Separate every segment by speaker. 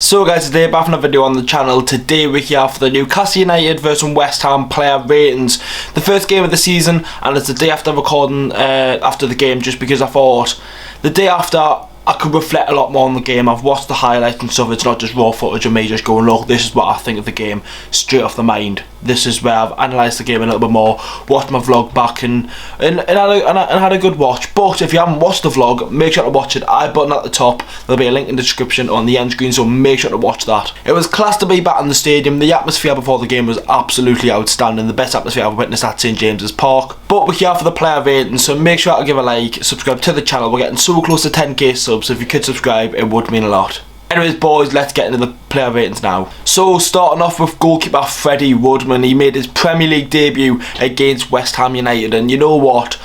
Speaker 1: So guys, today back from a video on the channel. Today we're here for the Newcastle United versus West Ham player ratings. The first game of the season, and it's the day after recording after the game, just because I thought the day after I could reflect a lot more on the game. I've watched the highlights and stuff. It's not just raw footage of me just going, look, this is what I think of the game straight off the mind. This is where I've analysed the game a little bit more, watched my vlog back and had a good watch. But if you haven't watched the vlog, make sure to watch it. I button at the top. There'll be a link in the description on the end screen, so make sure to watch that. It was class to be back in the stadium. The atmosphere before the game was absolutely outstanding. The best atmosphere I've witnessed at St James's Park. But we're here for the player ratings, so make sure to give a like, subscribe to the channel. We're getting so close to 10k subs, so if you could subscribe, it would mean a lot. Anyways boys, let's get into the player ratings now. So starting off with goalkeeper Freddie Woodman. He made his Premier League debut against West Ham United, and you know what?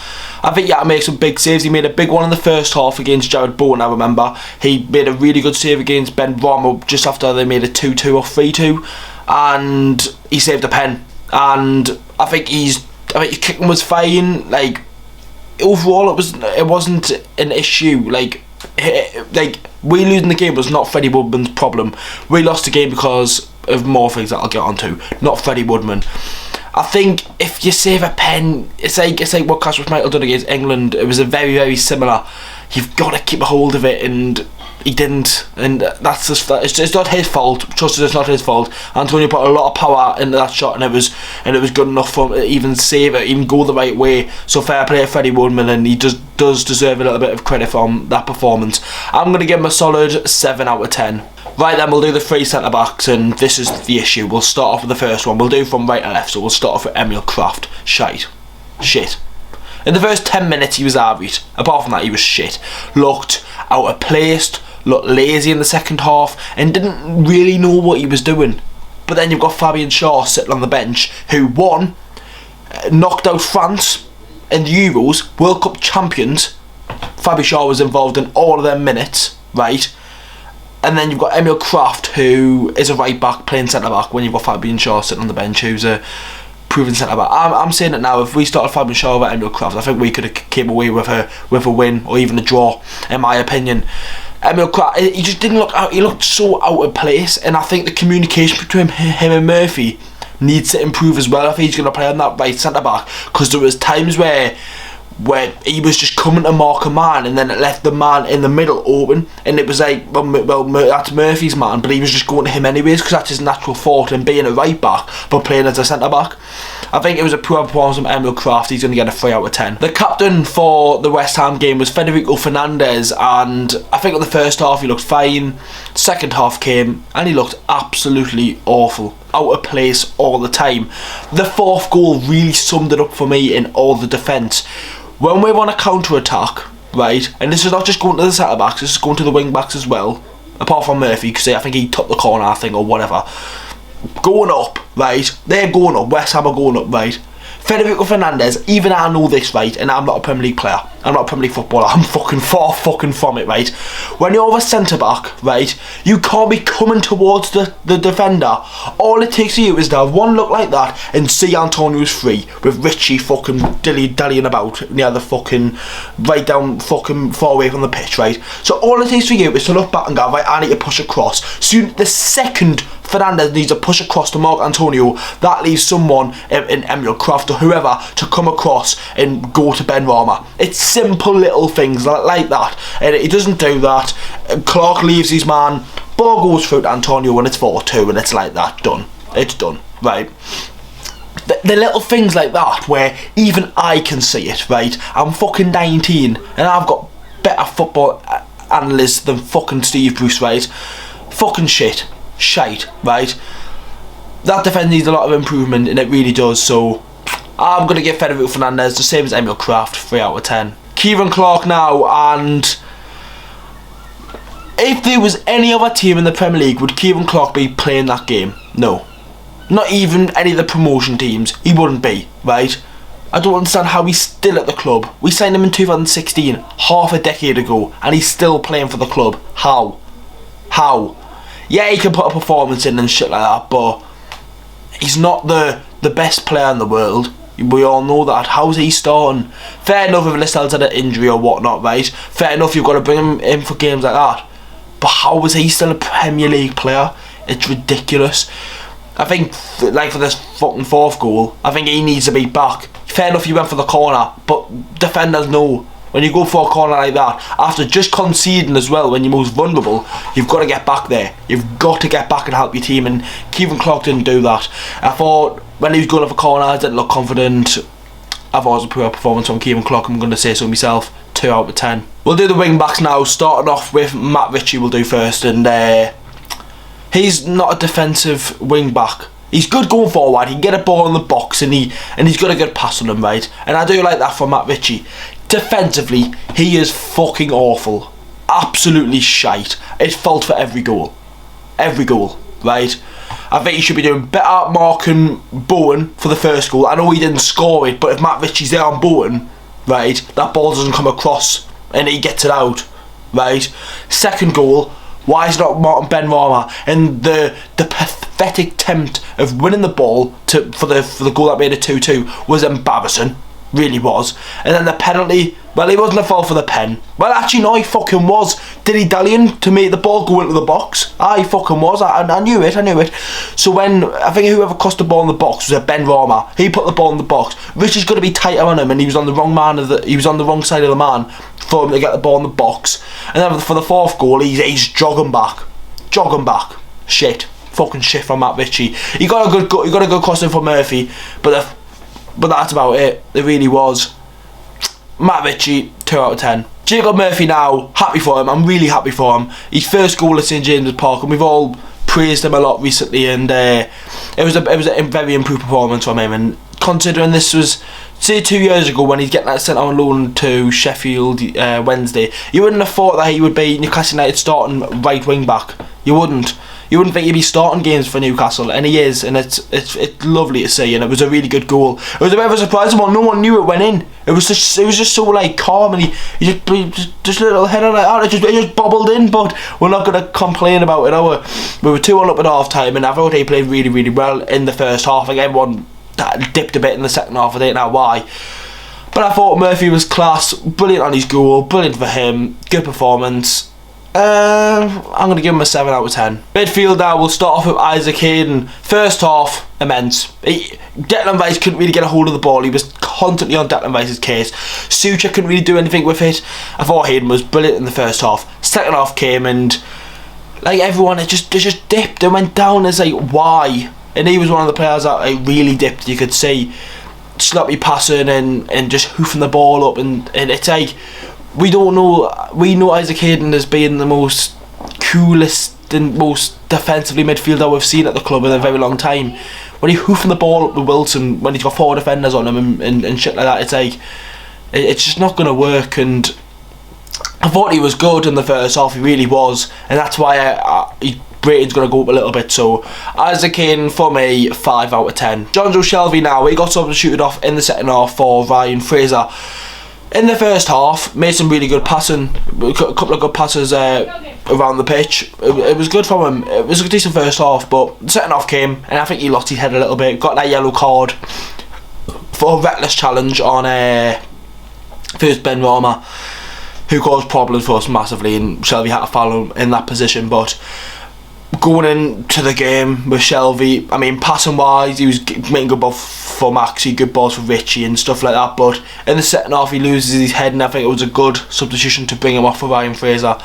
Speaker 1: I think he had to make some big saves. He made a big one in the first half against Jared Bowen, I remember. He made a really good save against Ben Rama just after they made a 2-2 or 3-2, and he saved a pen. And I think his kicking was fine. Like overall, it wasn't an issue. Like we losing the game was not Freddie Woodman's problem. We lost the game because of more things that I'll get onto, not Freddie Woodman. I think if you save a pen, it's like what Casper Michael done against England. It was a very, very similar. You've got to keep a hold of it, and he didn't, and that's just it's not his fault. Trust us, it's not his fault. Antonio put a lot of power into that shot, and it was good enough for him to even save it, even go the right way. So fair play to Freddie Woodman, and he does deserve a little bit of credit from that performance. I'm going to give him a solid 7 out of 10. Right then, we'll do the three centre backs, and this is the issue. We'll start off with the first one. We'll do from right to left, so we'll start off with Emil Kraft. Shit. In the first 10 minutes he was average. Apart from that, he was shit. Looked out of place, looked lazy in the second half, and didn't really know what he was doing. But then you've got Fabian Schär sitting on the bench, who won, knocked out France in the Euros, World Cup champions. Fabian Schär was involved in all of them minutes, right? And then you've got Emil Kraft, who is a right back playing centre back, when you've got Fabian Schär sitting on the bench, who's a proven centre back. I'm saying it now. If we started Fabian Schär over Emil Kraft, I think we could have came away with a win or even a draw, in my opinion. Emil Kraft, he just didn't look out. He looked so out of place, and I think the communication between him and Murphy needs to improve as well if he's going to play on that right centre back, because there was times where he was just coming to mark a man, and then it left the man in the middle open, and it was like, well that's Murphy's man, but he was just going to him anyways, because that's his natural fault in being a right back but playing as a centre back. I think it was a poor performance from Emil Kraft. He's going to get a 3 out of 10. The captain for the West Ham game was Federico Fernandez, and I think in the first half he looked fine. Second half came and he looked absolutely awful, out of place all the time. The fourth goal really summed it up for me in all the defence. When we want a counter-attack, right, and this is not just going to the centre-backs, this is going to the wing-backs as well, apart from Murphy, because I think he took the corner, I think, or whatever. Going up, right, they're going up, West Ham are going up, right. Federico Fernandez, even I know this, right, and I'm not a Premier League player, I'm not a Premier League footballer, I'm fucking far from it, right. When you're a centre-back, right, you can't be coming towards the defender. All it takes for you is to have one look like that and see Antonio's free, with Richie fucking dilly-dallying about near the fucking, right down fucking far away from the pitch, right. So all it takes for you is to look back and go, right, I need to push across. Soon, the second Fernandez needs to push across to Mark Antonio, that leaves someone in Emil Kraft or whoever to come across and go to Ben Rama. It's simple little things like that, and he doesn't do that. Clark leaves his man, ball goes through to Antonio, and it's 4-2, and it's like that, done. It's done, right? The little things like that where even I can see it, right? I'm fucking 19 and I've got better football analysts than fucking Steve Bruce, right? Fucking shite, right? That defence needs a lot of improvement, and it really does, so I'm going to give Federico Fernandez the same as Emil Kraft, 3 out of 10. Keeran Clark now, and if there was any other team in the Premier League, would Keeran Clark be playing that game? No. Not even any of the promotion teams, he wouldn't be, right? I don't understand how he's still at the club. We signed him in 2016, half a decade ago, and he's still playing for the club. How? Yeah, he can put a performance in and shit like that, but he's not the best player in the world. We all know that. How's he starting? Fair enough if Lascelles had an injury or whatnot, right? Fair enough, you've got to bring him in for games like that. but how is he still a Premier League player? It's ridiculous. I think, like for this fucking fourth goal, I think he needs to be back. Fair enough, he went for the corner, but defenders know when you go for a corner like that, after just conceding as well, when you're most vulnerable, you've got to get back there. You've got to get back and help your team, and Keeran Clark didn't do that. I thought when he was going for corner, I didn't look confident. I thought it was a poor performance from Keeran Clark. I'm going to say so myself. 2 out of 10. We'll do the wing backs now, starting off with Matt Richie. We'll do first, and he's not a defensive wing back. He's good going forward. He can get a ball in the box, and he's got a good pass on him, right? And I do like that for Matt Richie. Defensively, he is fucking awful. Absolutely shite. It's fault for every goal. Every goal, right? I think he should be doing better at marking Bowen for the first goal. I know he didn't score it, but if Matt Richie's there on Bowen, right, that ball doesn't come across and he gets it out, right? Second goal, why is not Martin Benrahma? And the pathetic attempt of winning the ball for the goal that made it 2-2 was embarrassing. Really was. And then the penalty, well, he wasn't a foul for the pen. Well, actually, no, he fucking was. Dilly-dallying to make the ball go into the box. He fucking was. I knew it. So when, I think whoever crossed the ball in the box was Benrahma. He put the ball in the box. Richie's got to be tighter on him, and he was on the wrong side of the man for him to get the ball in the box. And then for the fourth goal, he's jogging back. Shit. Fucking shit from Matt Richie. He got a good crossing for Murphy, but that's about it. It really was. Matt Richie, 2 out of 10. Jacob Murphy now, happy for him. I'm really happy for him. His first goal at St James's Park, and we've all praised him a lot recently, and it was a very improved performance from him. And considering this was, say, 2 years ago when he's getting that sent on loan to Sheffield Wednesday, you wouldn't have thought that he would be Newcastle United starting right wing back. You wouldn't think he'd be starting games for Newcastle, and he is, and it's lovely to see, and it was a really good goal. It was a bit of a surprising one. No one knew it went in. It was just so like calm, and he just a little header like that. It just bobbled in, but we're not going to complain about it. We were 2-1 up at half time, and I thought he played really, really well in the first half. Like everyone dipped a bit in the second half. I don't know why, but I thought Murphy was class. Brilliant on his goal. Brilliant for him. Good performance. I'm going to give him a 7 out of 10. Midfield now, we'll start off with Isaac Hayden. First half, immense. Declan Rice couldn't really get a hold of the ball. He was constantly on Declan Rice's case. Sucha couldn't really do anything with it. I thought Hayden was brilliant in the first half. Second half came, and like everyone, it just dipped and went down. It's like, why? And he was one of the players that really dipped. You could see sloppy passing and just hoofing the ball up, and it's like, we know Isaac Hayden as being the most coolest and most defensively midfielder we've seen at the club in a very long time. When he hoofing the ball up with Wilson, when he's got 4 defenders on him and shit like that, it's like, it's just not going to work. And I thought he was good in the first half, he really was, and that's why his rating's going to go up a little bit. So Isaac Hayden for me, 5 out of 10. Joe Shelby now, he got substituted off in the second half for Ryan Fraser. In the first half, made some really good passing, a couple of good passes around the pitch. It was good from him. It was a decent first half, but the second half came, and I think he lost his head a little bit. Got that yellow card for a reckless challenge on first Benrahma, who caused problems for us massively, and Shelby had to follow him in that position. But going into the game with Shelby, I mean, passing wise, he was making good balls for Maxi, good balls for Richie and stuff like that, but in the second half he loses his head, and I think it was a good substitution to bring him off for Ryan Fraser.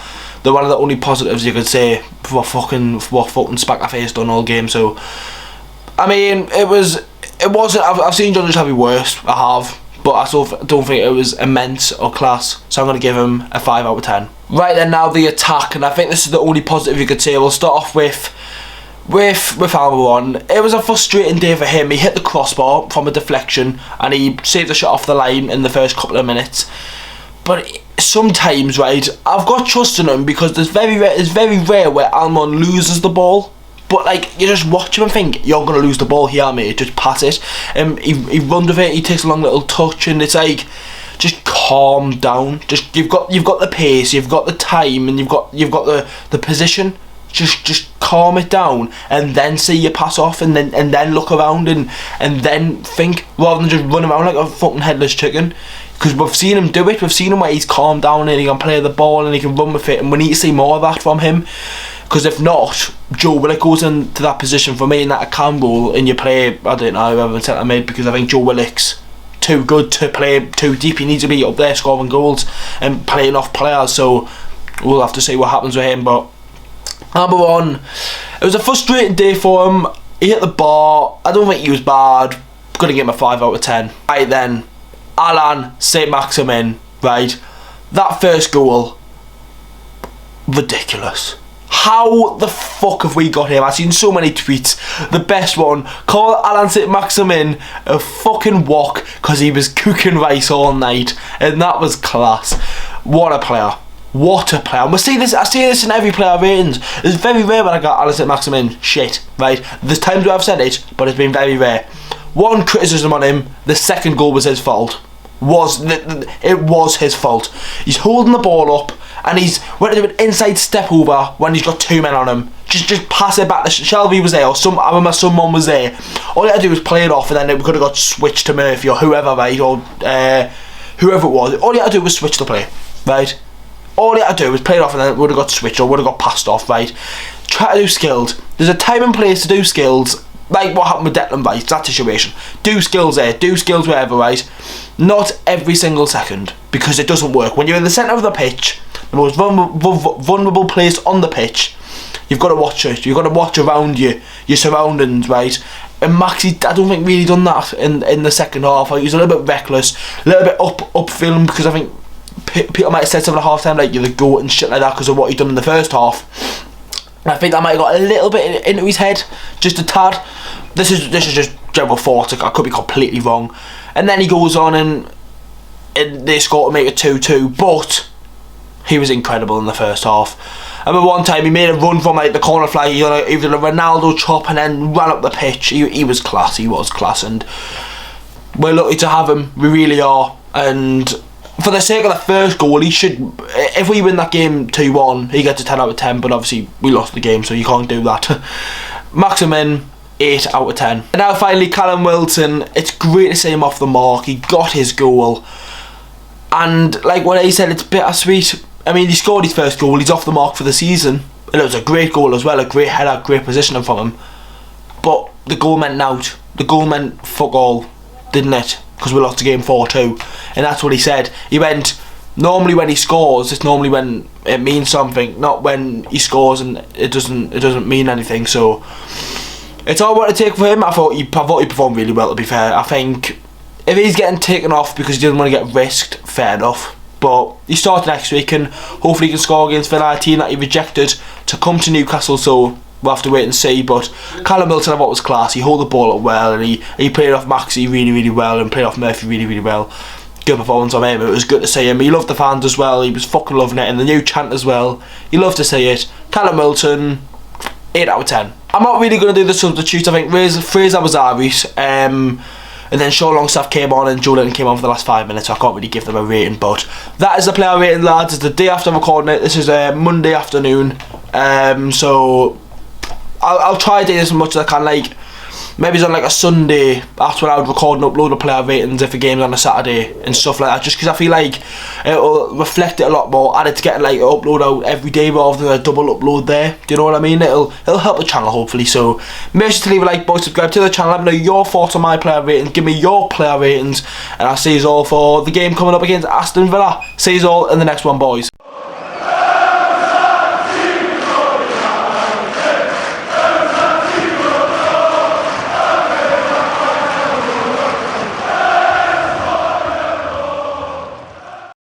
Speaker 1: They're one of the only positives you could say for fucking Spacker face done all game. So I mean, it wasn't, I've seen Johnny Shelby worse, I have, but I still don't think it was immense or class, so I'm going to give him a 5 out of 10. Right then, now the attack, and I think this is the only positive you could say. We'll start off with Almiron. It was a frustrating day for him. He hit the crossbar from a deflection, and he saved the shot off the line in the first couple of minutes. But sometimes, right, I've got trust in him, because it's very rare where Almiron loses the ball. But like, you just watch him and think, you're going to lose the ball here, mate, just pass it. He runs with it, he takes a long little touch, and it's like, just calm down. Just you've got the pace, you've got the time, and you've got the position. just calm it down, and then see you pass off, and then look around and then think, rather than just run around like a fucking headless chicken. Because we've seen him do it. We've seen him where he's calmed down and he can play the ball and he can run with it, and we need to see more of that from him. Because if not, Joe Willock goes into that position for me in that account role, and you play, I don't know, whoever the I made, because I think Joe Willock's too good to play too deep. He needs to be up there scoring goals and playing off players, so we'll have to see what happens with him. But number one, it was a frustrating day for him. He hit the bar. I don't think he was bad. Gonna give him a 5 out of 10. Right then, Alan SAINT-MAXIMIN, right, that first goal, ridiculous. How the fuck have we got him? I've seen so many tweets. The best one, call Alan SAINT-MAXIMIN a fucking wok because he was cooking rice all night, and that was class. What a player. What a player. And I see this in every player ratings. It's very rare when I got Alan SAINT-MAXIMIN shit, right? There's times where I've said it, but it's been very rare. One criticism on him, the second goal was his fault. It was his fault. He's holding the ball up and he's went to do an inside step over when he's got 2 men on him. Just pass it back to Shelby was there, or I remember someone was there. All you had to do was play it off, and then it could have got switched to Murphy or whoever, right, or whoever it was. All you had to do was switch the play, right? All you had to do was play it off, and then it would have got switched or would have got passed off, right? Try to do skilled. There's a time and place to do skills. Like what happened with Declan Rice, that situation. Do skills there, do skills wherever, right? Not every single second, because it doesn't work. When you're in the centre of the pitch, the most vulnerable place on the pitch, you've got to watch it. You've got to watch around you, your surroundings, right? And Maxi, I don't think really done that in the second half. He was a little bit reckless, a little bit upfield, because I think Peter might have said something at half time like you're the GOAT and shit like that because of what he'd done in the first half. I think that might have got a little bit into his head, just a tad. This is just general thought. I could be completely wrong. And then he goes on and they score to make it 2-2. But he was incredible in the first half. I remember one time he made a run from like the corner flag. He did a Ronaldo chop and then ran up the pitch. He was class. He was class, and we're lucky to have him. We really are. And for the sake of the first goal, he should. If we win that game 2-1, he gets a 10 out of 10. But obviously, we lost the game, so you can't do that. Maximin, 8 out of 10. And now finally, Callum Wilson. It's great to see him off the mark. He got his goal, and like what he said, it's bittersweet. I mean, he scored his first goal. He's off the mark for the season, and it was a great goal as well. A great header, great positioning from him. But the goal meant nought. The goal meant fuck all, didn't it? Because we lost the game 4-2, and that's what he said. He went, normally when he scores, it's normally when it means something, not when he scores and it doesn't mean anything. So it's all what to take for him. I thought he performed really well, to be fair. I think if he's getting taken off because he doesn't want to get risked, fair enough. But he started next week, and hopefully he can score against Villa, a team that he rejected to come to Newcastle. So we'll have to wait and see. But Callum Wilson, I thought, was class. He held the ball up well, and he played off Maxi really, really well, and played off Murphy really, really well. Good performance on him. It was good to see him. He loved the fans as well. He was fucking loving it, and the new chant as well. He loved to see it. Callum Wilson, 8 out of 10. I'm not really going to do the substitutes. I think Fraser was Aris, and then Sean Longstaff came on and Joe Linton came on for the last 5 minutes, so I can't really give them a rating. But that is the player rating, lads. It's the day after recording it. This is Monday afternoon, so I'll try to do this as much as I can. Like, maybe it's on like a Sunday after when I would record and upload the player ratings if a game's on a Saturday and stuff like that, just because I feel like it'll reflect it a lot more, add it to getting like an upload out every day rather than a double upload there. Do you know what I mean? It'll help the channel, hopefully. So make sure to leave a like, boys, subscribe to the channel, let me know your thoughts on my player ratings, give me your player ratings, and I'll see you all for the game coming up against Aston Villa. See you all in the next one, boys.